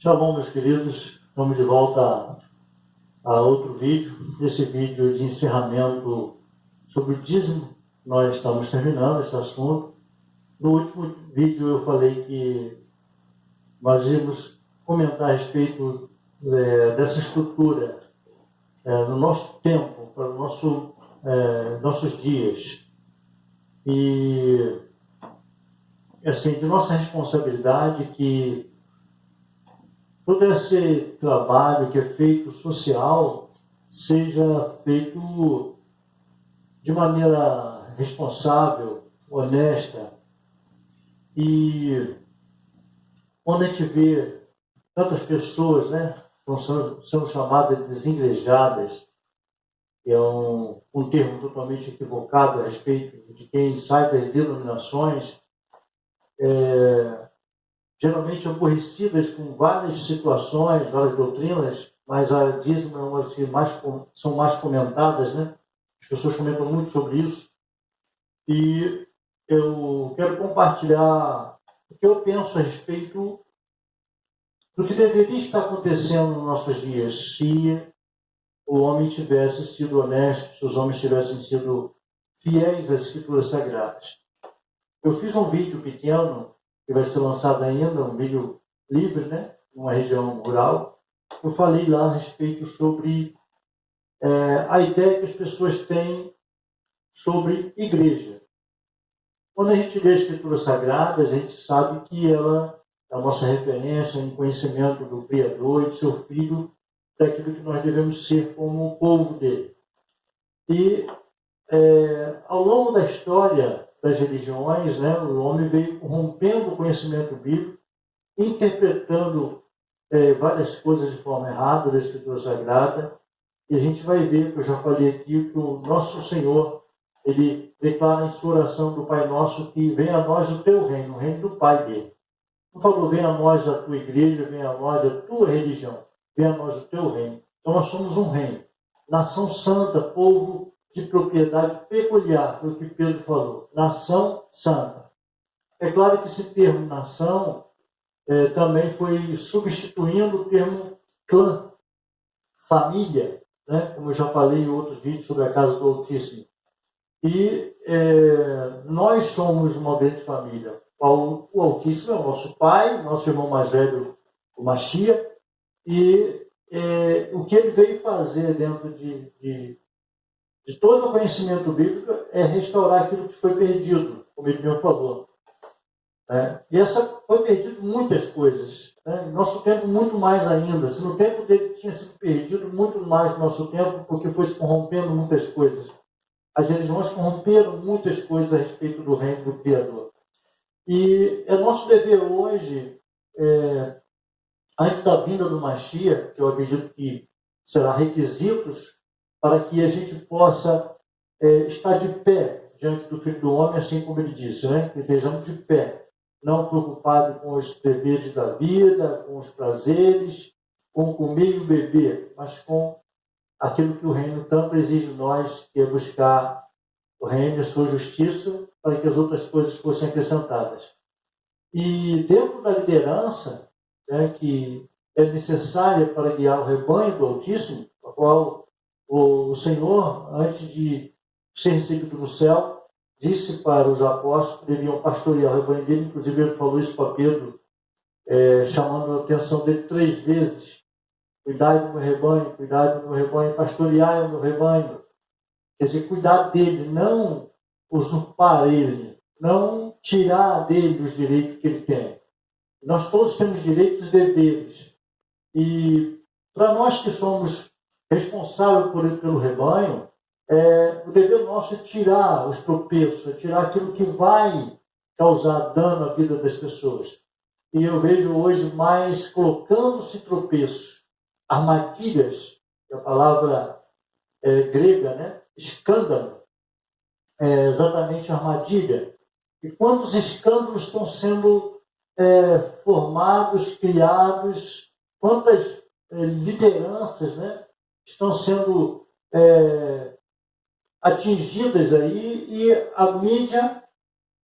Shalom, meus queridos. Vamos de volta a outro vídeo. Esse vídeo de encerramento sobre o dízimo. Nós estamos terminando esse assunto. No último vídeo eu falei que nós íamos comentar a respeito dessa estrutura no nosso tempo, para o nossos dias. E, assim, de nossa responsabilidade que todo esse trabalho que é feito social seja feito de maneira responsável, honesta. E quando a gente vê tantas pessoas, né, são chamadas de desigrejadas, que é um termo totalmente equivocado a respeito de quem sai das denominações, geralmente aborrecidas com várias situações, várias doutrinas, mas a dízimo é uma das que são mais comentadas, né? As pessoas comentam muito sobre isso. E eu quero compartilhar o que eu penso a respeito do que deveria estar acontecendo nos nossos dias se o homem tivesse sido honesto, se os homens tivessem sido fiéis às Escrituras Sagradas. Eu fiz um vídeo pequeno que vai ser lançado ainda, um vídeo livre, né, numa região rural. Eu falei lá a respeito sobre a ideia que as pessoas têm sobre igreja. Quando a gente lê a Escritura Sagrada, a gente sabe que ela é a nossa referência em conhecimento do Criador e do seu Filho, daquilo que nós devemos ser como o povo dele. E ao longo da história das religiões, né, o homem veio rompendo o conhecimento bíblico, interpretando várias coisas de forma errada da Escritura Sagrada, e a gente vai ver, que eu já falei aqui, que o nosso Senhor, ele declara em sua oração do Pai Nosso que venha a nós o teu reino, o reino do Pai dele. Não falou, venha a nós a tua igreja, venha a nós a tua religião, venha a nós o teu reino. Então nós somos um reino, nação santa, povo de propriedade peculiar, foi o que Pedro falou, nação santa. É claro que esse termo nação também foi substituindo o termo clã, família, né? Como eu já falei em outros vídeos sobre a casa do Altíssimo. E nós somos uma grande família. O Altíssimo é o nosso pai, nosso irmão mais velho, o Machia, e o que ele veio fazer dentro de todo o conhecimento bíblico é restaurar aquilo que foi perdido, como ele mesmo falou. E foi perdido muitas coisas. Em nosso tempo, muito mais ainda. Se no tempo dele tinha sido perdido, muito mais no nosso tempo, porque foi se corrompendo muitas coisas. As religiões corromperam muitas coisas a respeito do reino do Criador. E é nosso dever hoje, antes da vinda do Mashiach, que eu acredito que será requisitos para que a gente possa estar de pé diante do Filho do Homem, assim como ele disse, né? Que estejamos de pé, não preocupados com os deveres da vida, com os prazeres, com comer e beber, mas com aquilo que o reino tanto exige de nós, que é buscar o reino e a sua justiça, para que as outras coisas fossem acrescentadas. E dentro da liderança, né, que é necessária para guiar o rebanho do Altíssimo, a qual o Senhor, antes de ser recebido no céu, disse para os apóstolos que deviam pastorear o rebanho dele, inclusive ele falou isso para Pedro, chamando a atenção dele 3 vezes: cuidai do meu rebanho, pastoreai o meu rebanho. Quer dizer, cuidar dele, não usurpar ele, não tirar dele os direitos que ele tem. Nós todos temos direitos e deveres. E para nós que somos responsáveis pelo rebanho, o dever nosso é tirar os tropeços, é tirar aquilo que vai causar dano à vida das pessoas. E eu vejo hoje mais colocando-se tropeços, armadilhas, que a palavra grega, né? Escândalo, exatamente armadilha. E quantos escândalos estão sendo formados, criados, quantas lideranças, né, estão sendo atingidas aí, e a mídia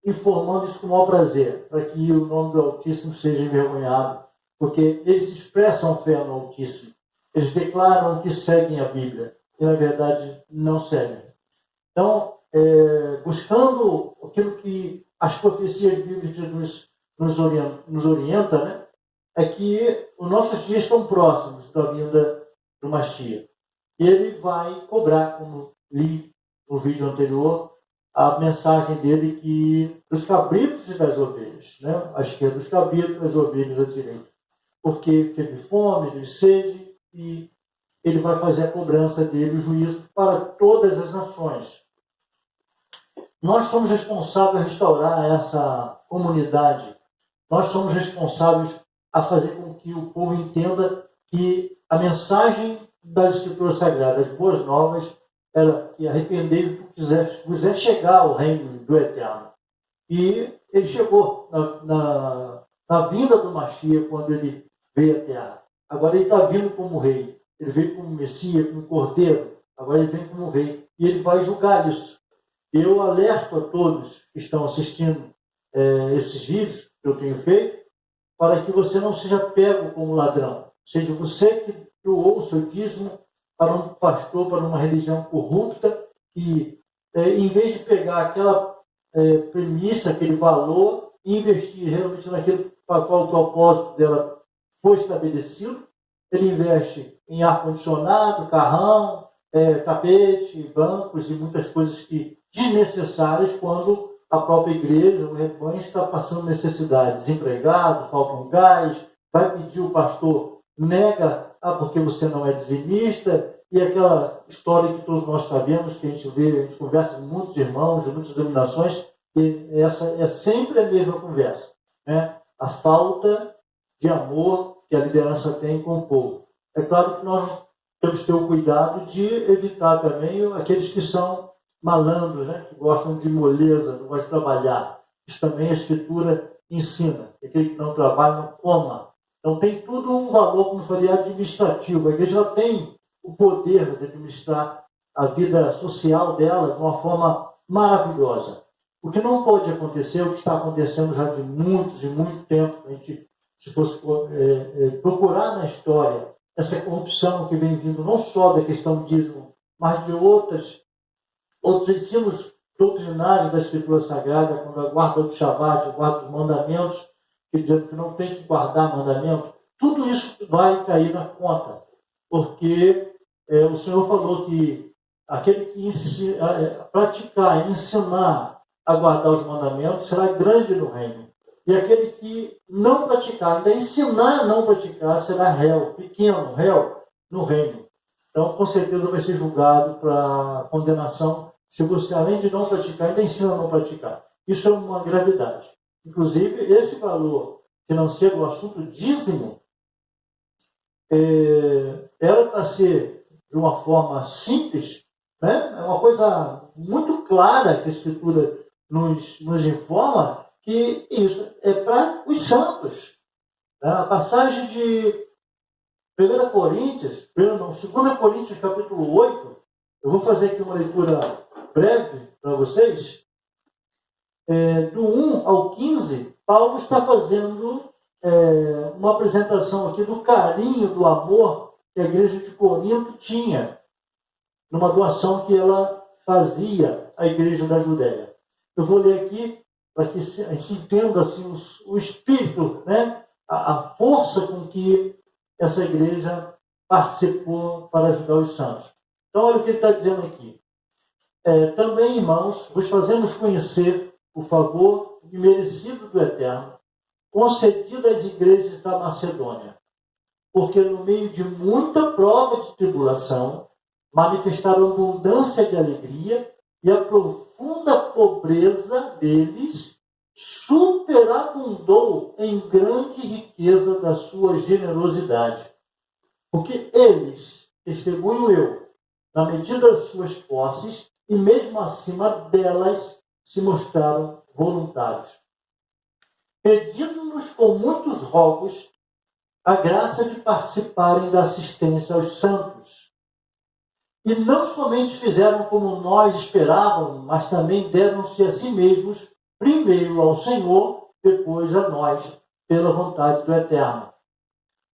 informando isso com o maior prazer, para que o nome do Altíssimo seja envergonhado porque eles expressam fé no Altíssimo. Eles declaram que seguem a Bíblia e, na verdade, não seguem. Então, buscando aquilo que as profecias bíblicas nos orientam, né? É que os nossos dias estão próximos da vinda do Mashiach. Ele vai cobrar, como li no vídeo anterior, a mensagem dele que dos cabritos e das ovelhas, né? À esquerda dos cabritos, as ovelhas à direita. Porque teve fome, teve sede, e ele vai fazer a cobrança dele, o juízo para todas as nações. Nós somos responsáveis a restaurar essa comunidade. Nós somos responsáveis a fazer com que o povo entenda que a mensagem das Escrituras Sagradas, as boas novas, era que arrependei vos é chegar ao reino do Eterno. E ele chegou na vinda do Mashiach, quando ele veio à Terra. Agora ele está vindo como rei. Ele veio como Messias, como Cordeiro. Agora ele vem como rei. E ele vai julgar isso. Eu alerto a todos que estão assistindo esses vídeos que eu tenho feito, para que você não seja pego como ladrão. Seja você que doou o seu dízimo para um pastor, para uma religião corrupta, que em vez de pegar aquela premissa, aquele valor, e investir realmente naquilo para qual o propósito dela foi estabelecido, ele investe em ar-condicionado, carrão, tapete, bancos e muitas coisas desnecessárias, quando a própria igreja, o rebanho, está passando necessidade. Desempregado, falta um gás, vai pedir o pastor, nega, porque você não é dizimista, e aquela história que todos nós sabemos, que a gente vê, a gente conversa com muitos irmãos de muitas denominações, e essa é sempre a mesma conversa, né? A falta de amor que a liderança tem com o povo. É claro que nós temos que ter o cuidado de evitar também aqueles que são malandros, né? Que gostam de moleza, não gostam de trabalhar. Isso também a Escritura ensina. Aquele que não trabalha, não coma. Então tem tudo um valor, como eu falei, administrativo. A igreja tem o poder de administrar a vida social dela de uma forma maravilhosa. O que não pode acontecer, o que está acontecendo já de muitos e muito tempo, a gente, se fosse procurar na história essa corrupção que vem vindo não só da questão do dízimo, mas de outros ensinos doutrinários da Escritura Sagrada, quando a guarda do Shabat, a guarda dos mandamentos, que dizendo que não tem que guardar mandamentos, tudo isso vai cair na conta, porque o Senhor falou que aquele que praticar, ensinar a guardar os mandamentos será grande no reino. E aquele que não praticar, ainda ensinar a não praticar, será réu, pequeno, réu no reino. Então, com certeza vai ser julgado para condenação se você, além de não praticar, ainda ensina a não praticar. Isso é uma gravidade. Inclusive, esse valor financeiro, o assunto dízimo, era para ser de uma forma simples, né? É uma coisa muito clara que a Escritura nos informa, que isso é para os santos. A passagem de 2 Coríntios, capítulo 8, eu vou fazer aqui uma leitura breve para vocês. Do 1 ao 15, Paulo está fazendo uma apresentação aqui do carinho, do amor que a igreja de Corinto tinha, numa doação que ela fazia à igreja da Judéia. Eu vou ler aqui para que a gente entenda assim, o espírito, né? A força com que essa igreja participou para ajudar os santos. Então, olha o que ele está dizendo aqui. Também, irmãos, vos fazemos conhecer o favor imerecido do Eterno, concedido às igrejas da Macedônia, porque no meio de muita prova de tribulação, manifestaram abundância de alegria, e a profunda pobreza deles superabundou em grande riqueza da sua generosidade. Porque eles, testemunho eu, na medida das suas posses, e mesmo acima delas, se mostraram voluntários, pedindo-nos com muitos rogos a graça de participarem da assistência aos santos. E não somente fizeram como nós esperávamos, mas também deram-se a si mesmos, primeiro ao Senhor, depois a nós, pela vontade do Eterno.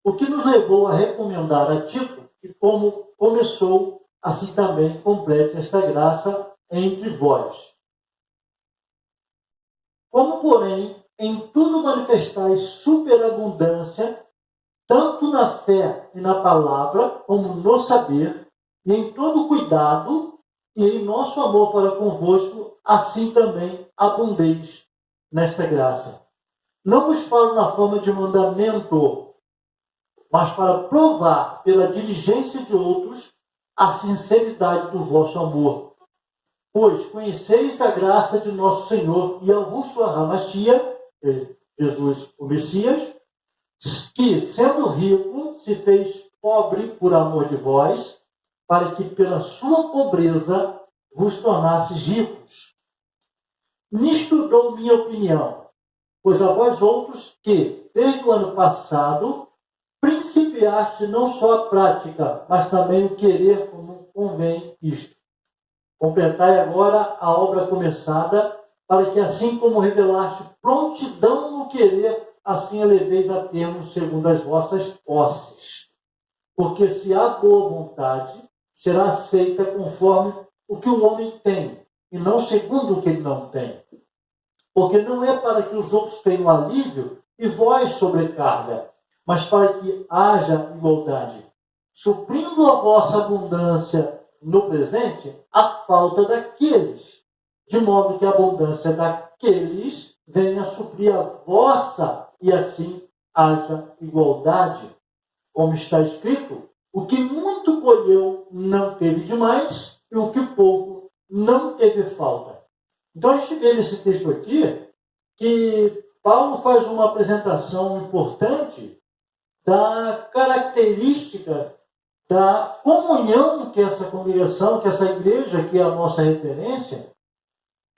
o que nos levou a recomendar a Tito que, como começou, assim também complete esta graça entre vós. Como, porém, em tudo manifestais superabundância, tanto na fé e na palavra, como no saber, e em todo cuidado, e em nosso amor para convosco, assim também abundeis nesta graça. Não vos falo na forma de mandamento, mas para provar pela diligência de outros a sinceridade do vosso amor. Pois conheceis a graça de nosso Senhor Yahushua HaMashiach, Jesus o Messias, que, sendo rico, se fez pobre por amor de vós, para que pela sua pobreza vos tornasses ricos. Nisto dou minha opinião, pois a vós outros que, desde o ano passado, principiaste não só a prática, mas também o querer como convém isto. Completai agora a obra começada, para que assim como revelaste prontidão no querer, assim a leveis a termo segundo as vossas posses. Porque se há boa vontade, será aceita conforme o que o homem tem, e não segundo o que ele não tem. Porque não é para que os outros tenham alívio e vós sobrecarga, mas para que haja igualdade, suprindo a vossa abundância no presente a falta daqueles, de modo que a abundância daqueles venha a suprir a vossa, e assim haja igualdade. Como está escrito, o que muito colheu não teve demais, e o que pouco não teve falta. Então a gente vê nesse texto aqui que Paulo faz uma apresentação importante da característica da comunhão que essa congregação, que essa igreja, que é a nossa referência,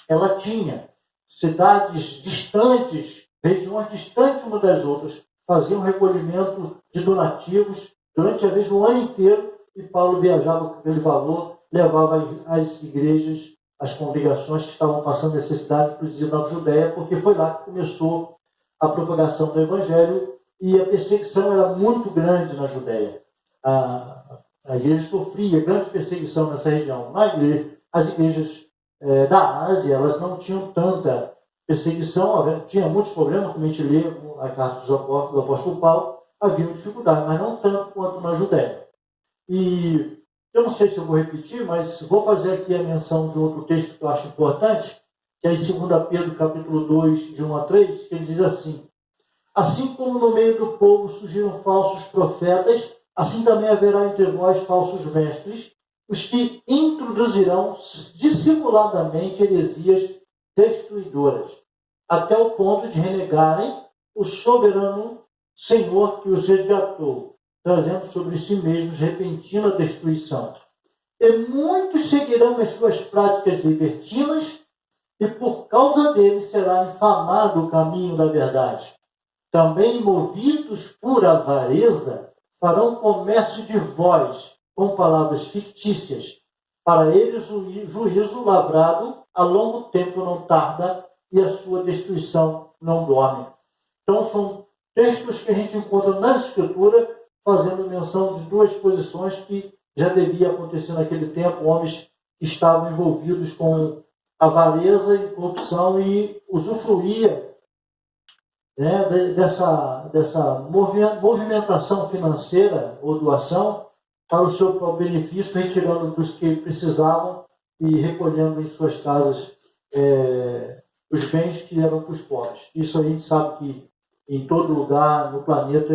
ela tinha. Cidades distantes, regiões distantes umas das outras, faziam recolhimento de donativos durante, às vezes, o ano inteiro, e Paulo viajava com aquele valor, levava às igrejas, às congregações que estavam passando necessidade, inclusive na Judéia, porque foi lá que começou a propagação do Evangelho, e a perseguição era muito grande na Judéia. A igreja sofria grande perseguição nessa região. As igrejas da Ásia, elas não tinham tanta perseguição, tinha muitos problemas, como a gente lê a carta do apóstolo Paulo, havia dificuldade, mas não tanto quanto na Judéia. E eu não sei se eu vou repetir, mas vou fazer aqui a menção de outro texto que eu acho importante, que é em 2 Pedro, capítulo 2, de 1 a 3, que ele diz assim: assim como no meio do povo surgiram falsos profetas, assim também haverá entre vós falsos mestres, os que introduzirão dissimuladamente heresias destruidoras, até o ponto de renegarem o soberano Senhor que os resgatou, trazendo sobre si mesmos repentina destruição. E muitos seguirão as suas práticas libertinas, e por causa deles será infamado o caminho da verdade. Também, movidos por avareza, farão comércio de vós com palavras fictícias. Para eles o juízo lavrado a longo tempo não tarda, e a sua destruição não dorme. Então são textos que a gente encontra na Escritura fazendo menção de duas posições que já devia acontecer naquele tempo, homens que estavam envolvidos com avareza e corrupção e usufruía, né, dessa movimentação financeira ou doação para o seu próprio benefício, retirando dos que precisavam e recolhendo em suas casas os bens que eram para os pobres. Isso a gente sabe que em todo lugar no planeta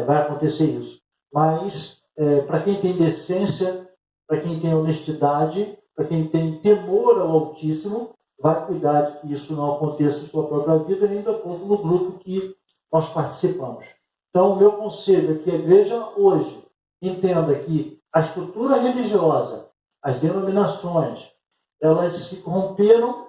vai acontecer isso. Mas para quem tem decência, para quem tem honestidade, para quem tem temor ao Altíssimo, vai cuidar de que isso não aconteça em sua própria vida, nem do povo no grupo que nós participamos. Então, o meu conselho é que a igreja hoje entenda que a estrutura religiosa, as denominações, elas se corromperam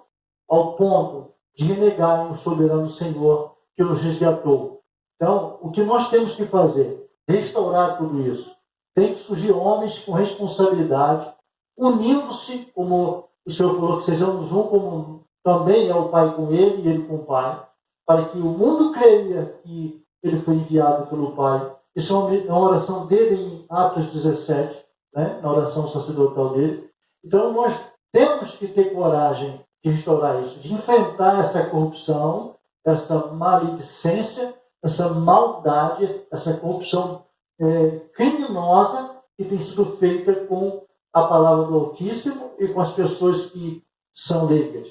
ao ponto de renegarem o soberano Senhor que nos resgatou. Então, o que nós temos que fazer? Restaurar tudo isso. Tem que surgir homens com responsabilidade, unindo-se, como o Senhor falou, que sejamos um como também é o Pai com ele e ele com o Pai, para que o mundo creia que ele foi enviado pelo Pai Isso é uma oração dele em Atos 17, né? Na oração sacerdotal dele. Então, nós temos que ter coragem de restaurar isso, de enfrentar essa corrupção, essa maledicência, essa maldade, essa corrupção criminosa que tem sido feita com a palavra do Altíssimo e com as pessoas que são leigas.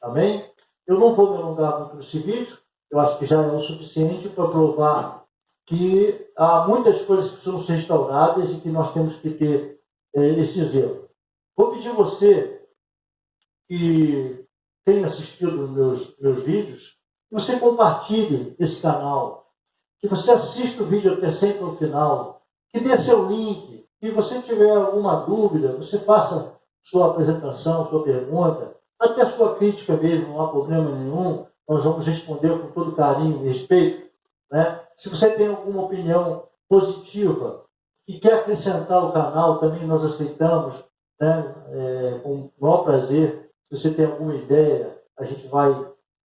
Amém? Eu não vou me alongar muito nesse vídeo, eu acho que já é o suficiente para provar que há muitas coisas que precisam ser restauradas e que nós temos que ter esse zelo. Vou pedir a você que tem assistido meus vídeos, que você compartilhe esse canal, que você assista o vídeo até sempre ao final, que dê seu link, se você tiver alguma dúvida, você faça sua apresentação, sua pergunta, até sua crítica mesmo, não há problema nenhum, nós vamos responder com todo carinho e respeito, né? Se você tem alguma opinião positiva e quer acrescentar ao canal, também nós aceitamos, né? Com o maior prazer. Se você tem alguma ideia, a gente vai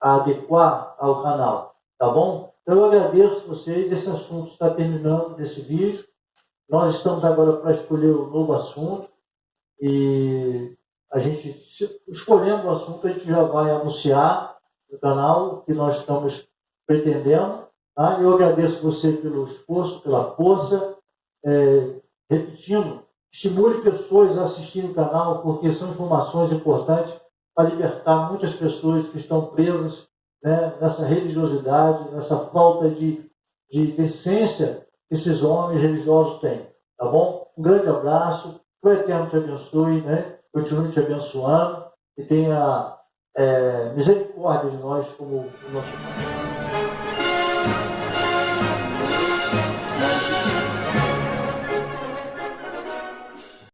adequar ao canal, tá bom? Então, eu agradeço a vocês, esse assunto está terminando nesse vídeo. Nós estamos agora para escolher um novo assunto e a gente, escolhendo o assunto, a gente já vai anunciar no canal o que nós estamos pretendendo. Tá? Eu agradeço você pelo esforço, pela força. Repetindo, estimule pessoas a assistirem o canal, porque são informações importantes para libertar muitas pessoas que estão presas, né, nessa religiosidade, nessa falta de decência que esses homens religiosos têm. Tá bom? Um grande abraço, que o Eterno te abençoe, né? Continue te abençoando e tenha misericórdia de nós como o nosso Pai.